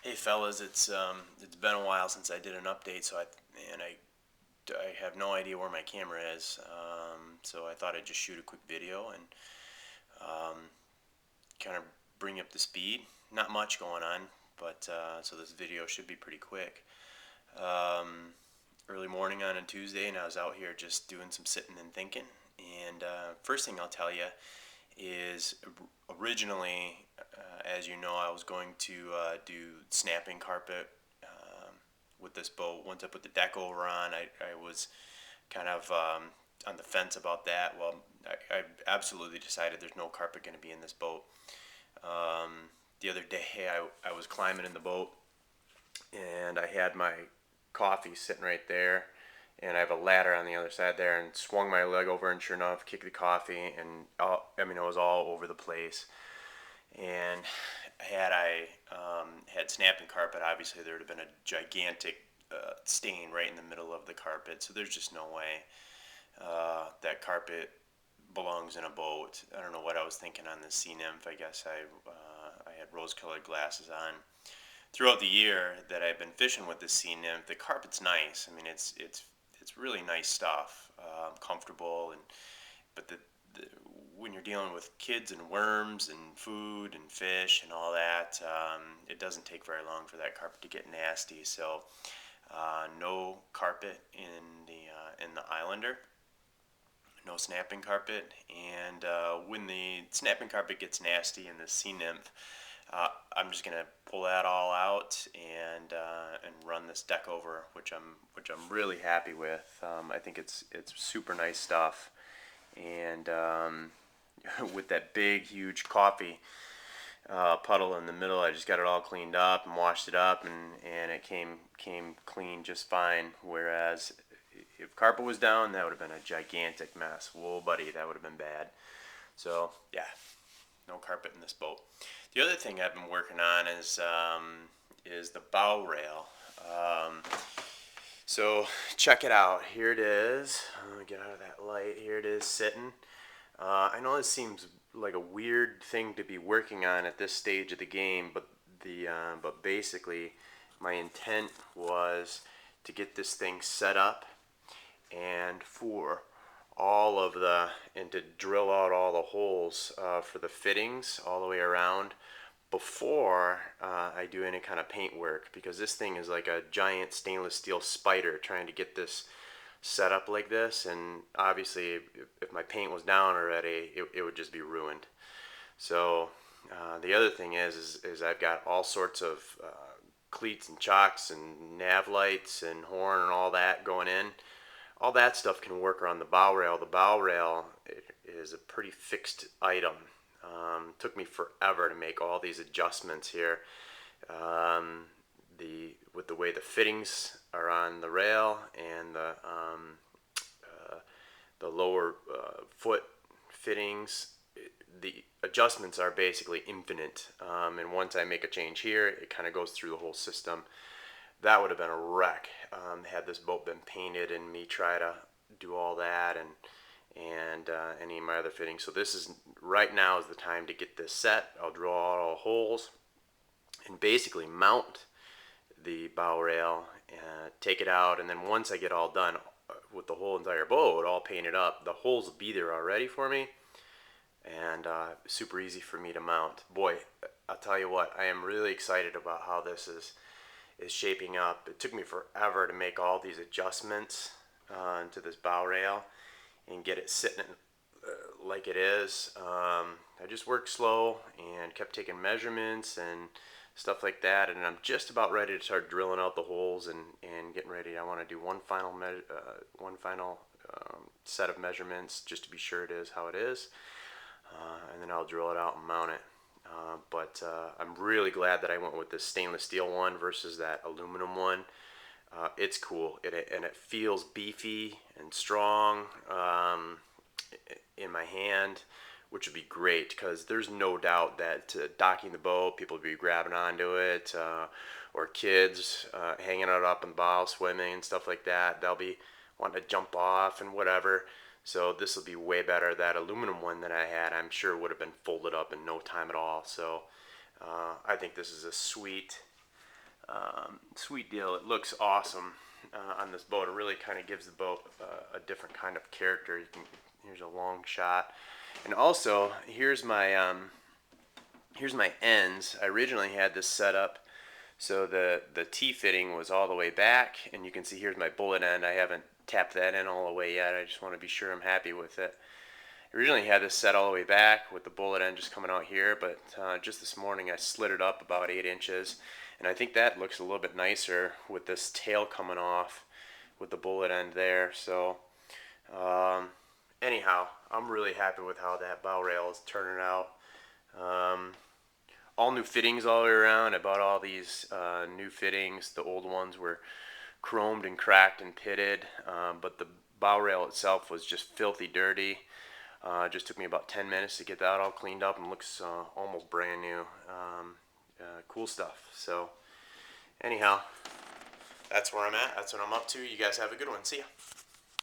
Hey fellas, it's been a while since I did an update, I have no idea where my camera is. So I thought I'd just shoot a quick video and kind of bring up the speed. Not much going on, but so this video should be pretty quick. Um, Early morning on a Tuesday, and I was out here just doing some sitting and thinking. And first thing I'll tell you is originally, as you know, I was going to do snapping carpet with this boat. Once I put the deck over on, I was kind of on the fence about that. Well, I absolutely decided there's no carpet going to be in this boat. The other day, I was climbing in the boat, and I had my coffee sitting right there, and I have a ladder on the other side there, and swung my leg over, and sure enough, kicked the coffee, and it was all over the place. And had snapping carpet, obviously there would have been a gigantic stain right in the middle of the carpet. So there's just no way that carpet belongs in a boat. I don't know what I was thinking on the sea nymph. I guess I had rose-colored glasses on. Throughout the year that I've been fishing with this sea nymph, the carpet's nice. I mean, it's really nice stuff, comfortable, but the when you're dealing with kids and worms and food and fish and all that, it doesn't take very long for that carpet to get nasty. So, no carpet in the Islander, no snapping carpet, and when the snapping carpet gets nasty in the sea nymph, I'm just gonna pull that all out and run this deck over, which I'm really happy with. I think it's super nice stuff, and with that big huge coffee puddle in the middle, I just got it all cleaned up and washed it up, and it came clean just fine. Whereas if carpet was down, that would have been a gigantic mess. Whoa, buddy, that would have been bad. So yeah, no carpet in this boat. The other thing I've been working on is the bow rail. So check it out. Here it is. Let me get out of that light. Here it is sitting. I know this seems like a weird thing to be working on at this stage of the game, but basically, my intent was to get this thing set up and to drill out all the holes for the fittings all the way around before I do any kind of paint work, because this thing is like a giant stainless steel spider trying to get this set up like this, and obviously if my paint was down already, it would just be ruined. So the other thing is I've got all sorts of cleats and chocks and nav lights and horn and all that going in. All that stuff can work around the bow rail. The bow rail is a pretty fixed item. Took me forever to make all these adjustments here. With the way the fittings are on the rail and the lower foot fittings, the adjustments are basically infinite. And once I make a change here, it kind of goes through the whole system. That would have been a wreck had this boat been painted and me try to do all that and any of my other fittings. So this is right now is the time to get this set. I'll draw all the holes and basically mount the bow rail, take it out, and then once I get all done with the whole entire boat all painted up, the holes will be there already for me, and super easy for me to mount. Boy, I'll tell you what, I am really excited about how this is shaping up. It took me forever to make all these adjustments to this bow rail and get it sitting like it is. I just worked slow and kept taking measurements and stuff like that, and I'm just about ready to start drilling out the holes and getting ready. I want to do one final set of measurements just to be sure it is how it is, and then I'll drill it out and mount it. But I'm really glad that I went with this stainless steel one versus that aluminum one. It's cool, and it feels beefy and strong in my hand, which would be great because there's no doubt that docking the boat, people will be grabbing onto it, or kids hanging out up in the bow, swimming and stuff like that. They'll be wanting to jump off and whatever. So this will be way better. That aluminum one that I had, I'm sure would have been folded up in no time at all. So I think this is a sweet Sweet deal. It looks awesome on this boat. It really kind of gives the boat a different kind of character. Here's a long shot, and also here's my ends. I originally had this set up so the T-fitting was all the way back, and you can see here's my bullet end. I haven't tapped that in all the way yet. I just want to be sure I'm happy with it. I originally had this set all the way back with the bullet end just coming out here, but just this morning I slid it up about 8 inches, and I think that looks a little bit nicer with this tail coming off with the bullet end there. So anyhow, I'm really happy with how that bow rail is turning out. All new fittings all the way around. I bought all these new fittings. The old ones were chromed and cracked and pitted, but the bow rail itself was just filthy dirty. Just took me about 10 minutes to get that all cleaned up, and looks almost brand new. Cool stuff. So anyhow, that's where I'm at. That's what I'm up to. You guys have a good one. See ya.